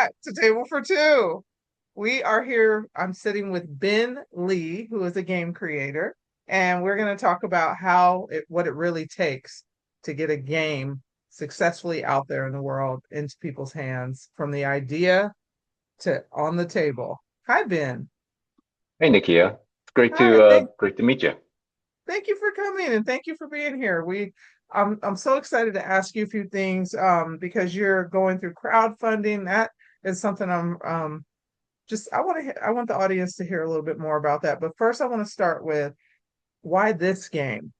back to Table for Two. We are here. I'm sitting with Ben Lee, who is a game creator, and we're going to talk about what it really takes to get a game successfully out there in the world into people's hands from the idea to on the table. Hi, Ben. Hey Nikia, it's Hi. great to meet you. Thank you for coming and thank you for being here. I'm so excited to ask you a few things because you're going through crowdfunding. That is something I want the audience to hear a little bit more about that. But first I want to start with why this game?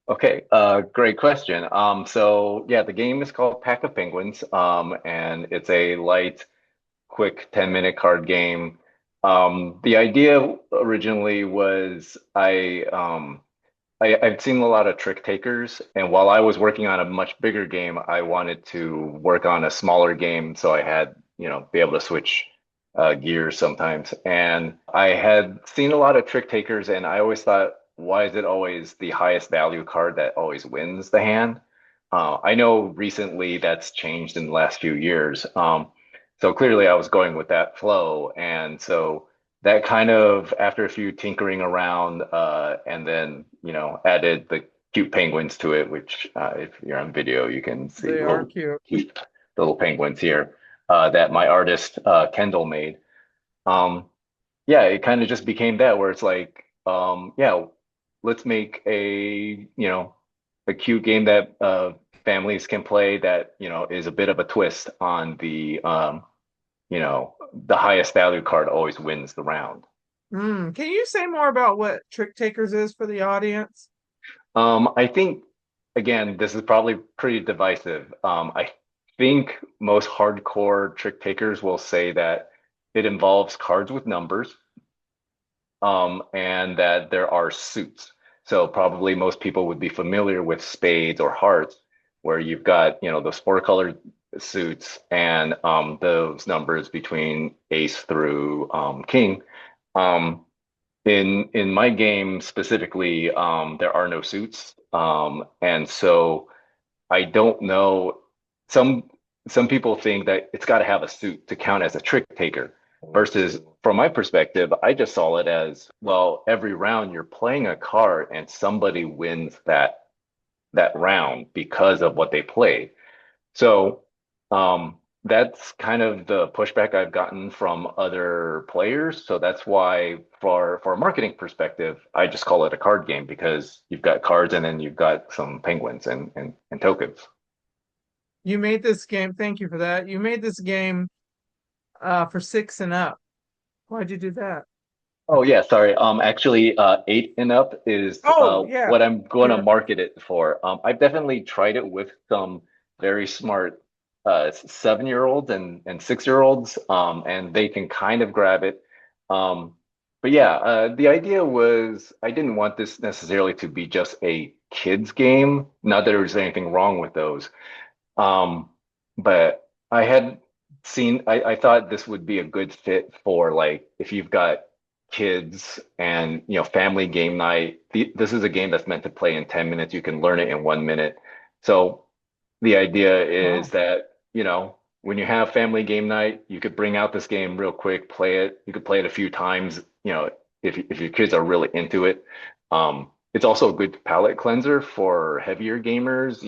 Okay, great question. So yeah, the game is called Pack of Penguins, and it's a light, quick 10-minute card game. The idea originally was I've seen a lot of trick takers, and while I was working on a much bigger game, I wanted to work on a smaller game so I had, be able to switch gears sometimes. And I had seen a lot of trick takers, and I always thought, why is it always the highest value card that always wins the hand? I know recently that's changed in the last few years. So clearly I was going with that flow. And so that kind of, after a few tinkering around, and then, added the cute penguins to it, which if you're on video, you can see They are little cute. cute little penguins here that my artist Kendall made. Um, yeah, it kind of just became that where it's like, yeah, let's make a cute game that families can play that, is a bit of a twist on the highest value card always wins the round. Can you say more about what Trick Takers is for the audience? I think again, this is probably pretty divisive. I think most hardcore trick takers will say that it involves cards with numbers, and that there are suits. So probably most people would be familiar with spades or hearts, where you've got, those four-colored suits and those numbers between ace through king. Um, in my game specifically, there are no suits, and so I don't know. Some some people think that it's got to have a suit to count as a trick taker. Versus from my perspective, I just saw it as, well, every round you're playing a card and somebody wins that round because of what they played. So that's kind of the pushback I've gotten from other players. So that's why for a marketing perspective, I just call it a card game because you've got cards and then you've got some penguins and tokens. You made this game, thank you for that. You made this game for six and up. Why'd you do that? Oh yeah, sorry. Actually, 8 and up is Oh, yeah, what I'm going to sure. market it for. I've definitely tried it with some very smart 7-year-olds and 6-year-olds, and they can kind of grab it. Um, but yeah, the idea was I didn't want this necessarily to be just a kids game. Not that there was anything wrong with those, um, but I had I thought this would be a good fit for, like, if you've got kids and, family game night. This is a game that's meant to play in 10 minutes. You can learn it in 1 minute. So the idea is Wow. that, when you have family game night, you could bring out this game real quick, play it. You could play it a few times, if your kids are really into it. It's also a good palate cleanser for heavier gamers,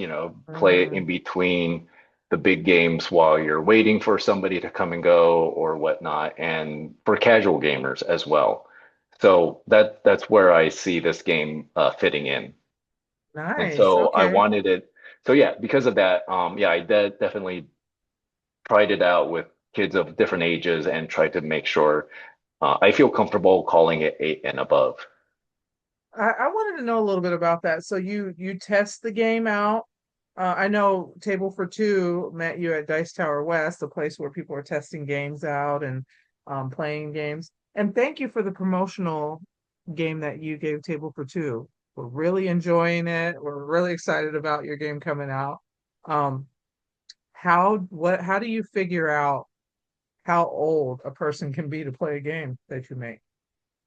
play it in Mm. between the big games while you're waiting for somebody to come and go or whatnot, and for casual gamers as well. So that's where I see this game fitting in. And Nice. so I Okay. wanted it. So yeah, because of that, yeah, I definitely tried it out with kids of different ages and tried to make sure I feel comfortable calling it 8 and above. I wanted to know a little bit about that. So you test the game out. I know Table for Two met you at Dice Tower West, a place where people are testing games out and playing games. And thank you for the promotional game that you gave Table for Two. We're really enjoying it. We're really excited about your game coming out. Um, how do you figure out how old a person can be to play a game that you make?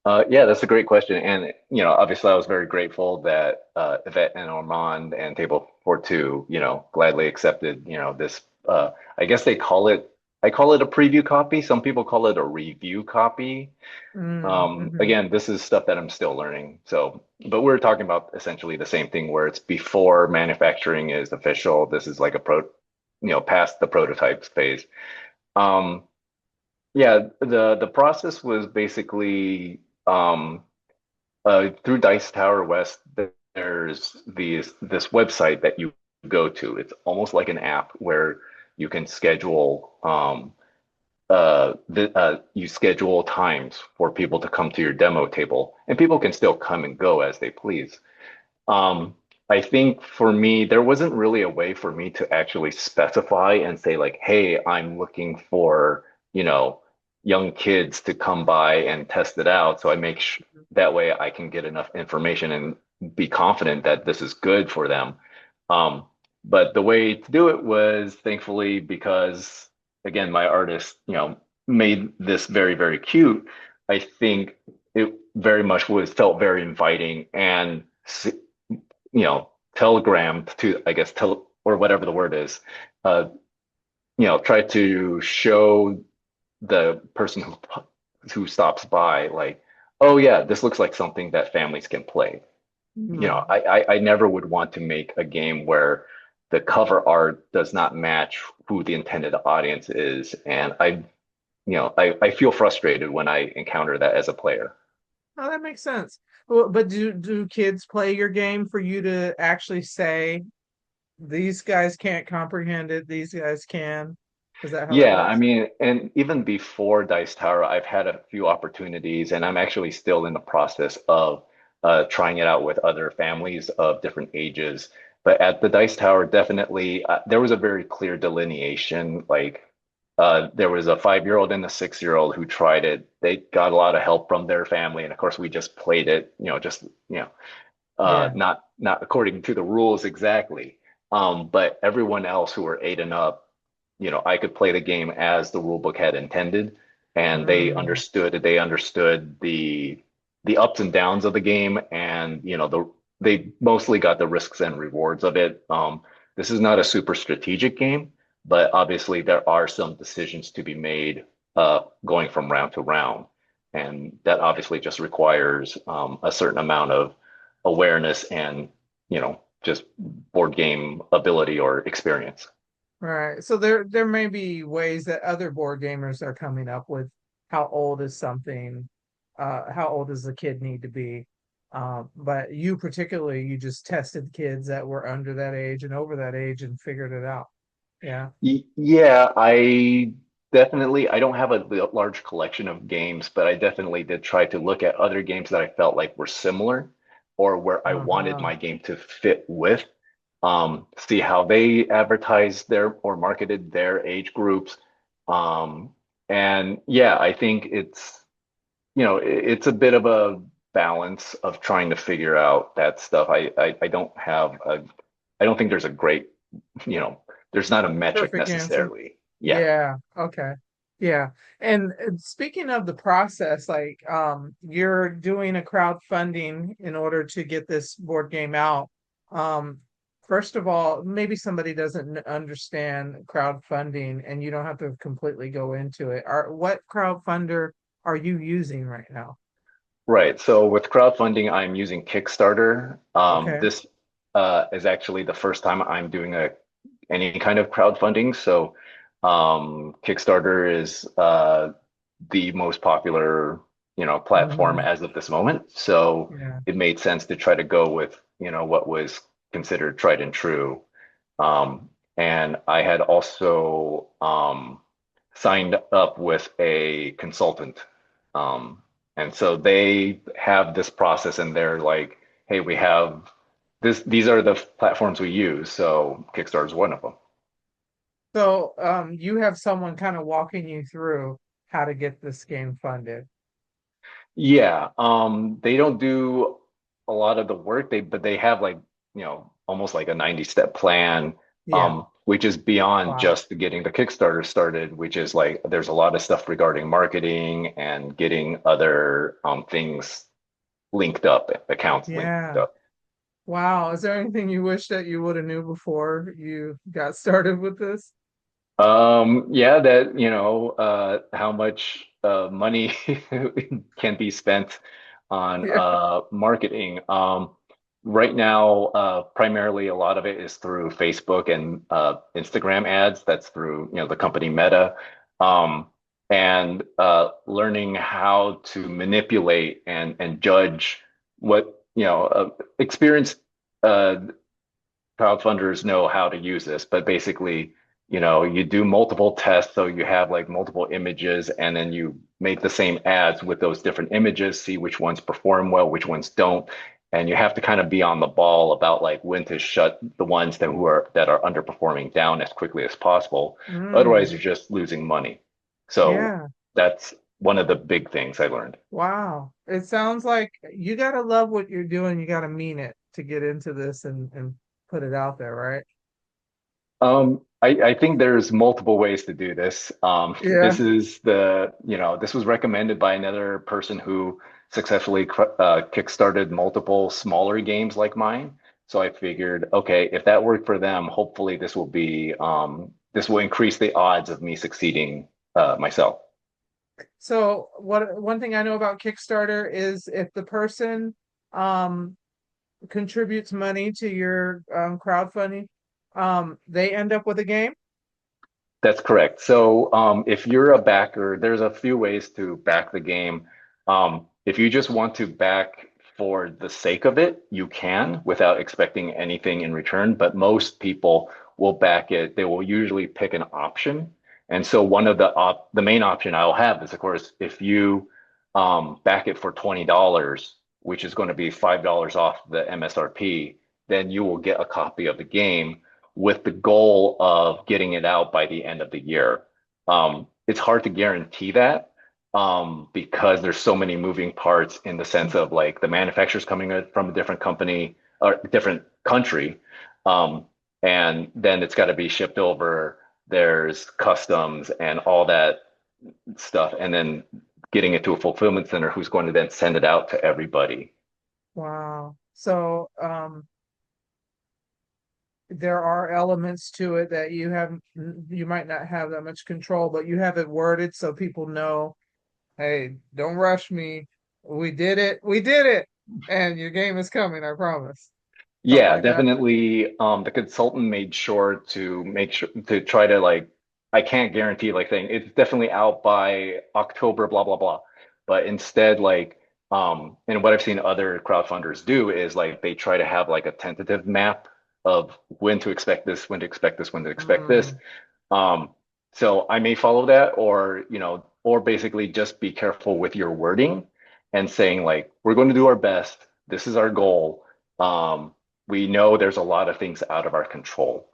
Yeah, that's a great question. And, obviously I was very grateful that Yvette and Ormond and Table for Two, gladly accepted, this, I guess they call it I call it a preview copy. Some people call it a review copy. Mm-hmm. Again, this is stuff that I'm still learning. So, but we're talking about essentially the same thing where it's before manufacturing is official. This is like a past the prototypes phase. Um, yeah, the process was basically through Dice Tower West. There's this website that you go to. It's almost like an app where you can schedule you schedule times for people to come to your demo table, and people can still come and go as they please. Um, I think for me, there wasn't really a way for me to actually specify and say like, hey, I'm looking for, you know, young kids to come by and test it out. So I make sh that way I can get enough information and be confident that this is good for them. Um, but the way to do it was thankfully because again, my artist, made this very, very cute. I think it very much was felt very inviting and telegrammed to, I guess, or whatever the word is, uh, try to show the person who stops by, like, oh yeah, this looks like something that families can play. Mm-hmm. I never would want to make a game where the cover art does not match who the intended audience is, and I feel frustrated when I encounter that as a player. Oh, that makes sense. Well, but do kids play your game for you to actually say these guys can't comprehend it, these guys can? Is that how that Yeah, I works? mean, and even before Dice Tower, I've had a few opportunities, and I'm actually still in the process of trying it out with other families of different ages. But at the Dice Tower, definitely, there was a very clear delineation. Like, there was a 5-year-old and a 6-year-old who tried it. They got a lot of help from their family, and of course, we just played it, Yeah. not according to the rules exactly. But everyone else who were 8 and up, I could play the game as the rule book had intended, and Mm, they understood the ups and downs of the game, and they mostly got the risks and rewards of it. This is not a super strategic game, but obviously there are some decisions to be made going from round to round, and that obviously just requires a certain amount of awareness and just board game ability or experience. right. So there may be ways that other board gamers are coming up with how old is something, how old does the kid need to be? But you particularly, you just tested kids that were under that age and over that age and figured it out. Yeah. Yeah, I don't have a large collection of games, but I definitely did try to look at other games that I felt like were similar or where I wanted Uh-huh. my game to fit with. See how they advertised their or marketed their age groups. Um, and yeah, I think it's a bit of a balance of trying to figure out that stuff. I don't think there's a great, you know, there's not a metric Perfect answer. necessarily. Yeah. Yeah, okay. Yeah. And speaking of the process, like you're doing a crowdfunding in order to get this board game out. Um First of all, maybe somebody doesn't understand crowdfunding and you don't have to completely go into it. What crowdfunder are you using right now? Right. So with crowdfunding, I'm using Kickstarter. Okay. This is actually the first time I'm doing any kind of crowdfunding. So Kickstarter is the most popular, platform Hmm. as of this moment. So Yeah. it made sense to try to go with, what was considered tried and true. And I had also signed up with a consultant. And so they have this process and they're like, hey, we have these are the platforms we use. So Kickstarter is one of them. So you have someone kind of walking you through how to get this game funded. Yeah, they don't do a lot of the work, but they have like, almost like a 90-step plan, Yeah. which is beyond Wow. just getting the Kickstarter started, which is like there's a lot of stuff regarding marketing and getting other things linked up, accounts linked Yeah. up. Wow. Is there anything you wish that you would have knew before you got started with this? Yeah, that, how much money can be spent on Yeah. marketing. Right now, primarily a lot of it is through Facebook and Instagram ads. That's through, the company Meta. Um, and learning how to manipulate and judge what, experienced uh, crowdfunders know how to use this, but basically, you do multiple tests. So you have like multiple images, and then you make the same ads with those different images, see which ones perform well, which ones don't. And you have to kind of be on the ball about like when to shut the ones that are underperforming down as quickly as possible. Otherwise, Mm, you're just losing money. So yeah. that's one of the big things I learned. Wow. It sounds like you gotta love what you're doing. You gotta mean it to get into this and put it out there, right? I think there's multiple ways to do this. Yeah. This was recommended by another person who successfully kickstarted multiple smaller games like mine. So I figured, okay, if that worked for them, hopefully this will increase the odds of me succeeding myself. So one thing I know about Kickstarter is if the person um contributes money to your crowdfunding, they end up with a game. That's correct. So, if you're a backer, there's a few ways to back the game. If you just want to back for the sake of it, you can without expecting anything in return. But most people will back it. They will usually pick an option. And so, one of the main option I'll have is, of course, if you back it for $20, which is going to be $5 off the MSRP, then you will get a copy of the game with the goal of getting it out by the end of the year. It's hard to guarantee that because there's so many moving parts in the sense of like the manufacturers coming in from a different company or different country. Um, and then it's got to be shipped over. There's customs and all that stuff. And then getting it to a fulfillment center who's going to then send it out to everybody. Wow. So there are elements to it that you might not have that much control, but you have it worded so people know, hey, don't rush me. We did it. We did it. And your game is coming, I promise. Something Yeah, like that. definitely. The consultant made sure to make sure to try to like, I can't guarantee like saying it's definitely out by October, blah, blah, blah. But instead, like, and what I've seen other crowdfunders do is like they try to have like a tentative map of when to expect this, when to expect this, when to expect this. Mm, Um, so I may follow that, or or basically just be careful with your wording and saying like, we're going to do our best. This is our goal. We know there's a lot of things out of our control.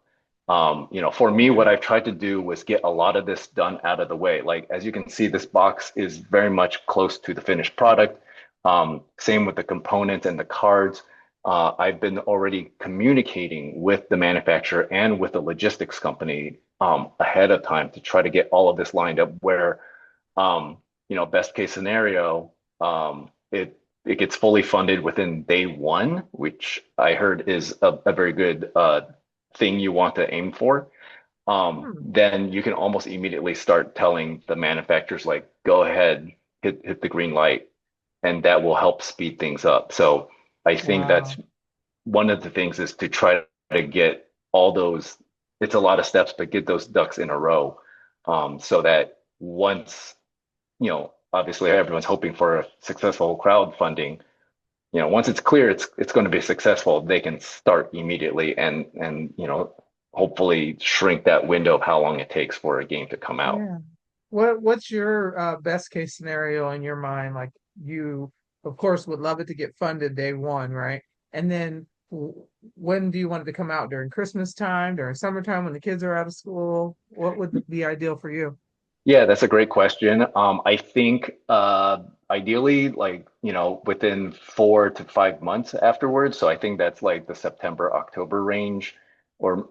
For me, what okay. I've tried to do was get a lot of this done out of the way. Like, as you can see, this box is very much close to the finished product. Same with the components and the cards. I've been already communicating with the manufacturer and with the logistics company ahead of time to try to get all of this lined up where, best case scenario, it gets fully funded within day one, which I heard is a very good thing you want to aim for. Hmm. Then you can almost immediately start telling the manufacturers like, go ahead, hit the green light, and that will help speed things up. So I think that's Wow. one of the things is to try to get all those, it's a lot of steps, but get those ducks in a row. So that once, obviously everyone's hoping for a successful crowdfunding. Once it's clear it's going to be successful, they can start immediately and hopefully shrink that window of how long it takes for a game to come out. Yeah. What's your best case scenario in your mind? Like you, of course, would love it to get funded day one, right? And then when do you want it to come out? During Christmas time, during summertime when the kids are out of school? What would be ideal for you? Yeah, that's a great question. I think ideally, like, within 4 to 5 months afterwards. So I think that's like the September, October range, or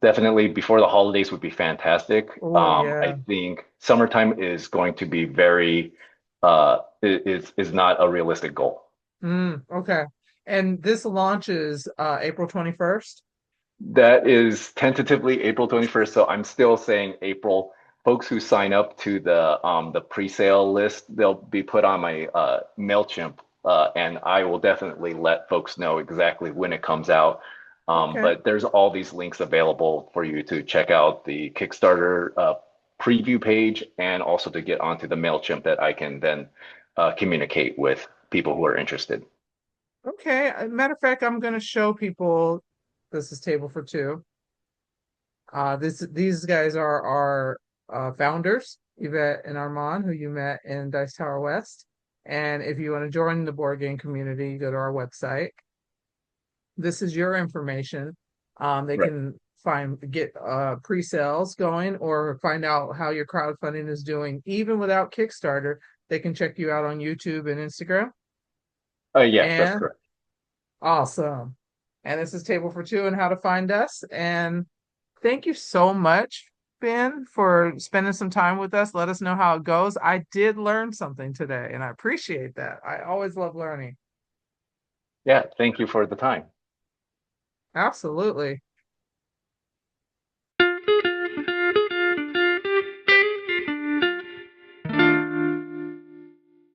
definitely before the holidays would be fantastic. Oh I yeah. think summertime is going to be very is not a realistic goal. Okay. And this launches April 21st. That is tentatively April 21st, so I'm still saying April. Folks who sign up to the pre-sale list, they'll be put on my MailChimp, and I will definitely let folks know exactly when it comes out. Okay. But there's all these links available for you to check out the Kickstarter preview page and also to get onto the MailChimp that I can then communicate with people who are interested. Okay. Matter of fact, I'm going to show people this is table for two. These guys are our founders, Yvette and Armand, who you met in Dice Tower West. And if you want to join the board game community, you go to our website. This is your information. They Right. can get pre-sales going or find out how your crowdfunding is doing, even without Kickstarter. They can check you out on YouTube and Instagram. Yes, that's And correct. awesome. And this is Table for Two and how to find us. And thank you so much, Ben, for spending some time with us. Let us know how it goes. I did learn something today, and I appreciate that. I always love learning. Yeah, thank you for the time. Absolutely.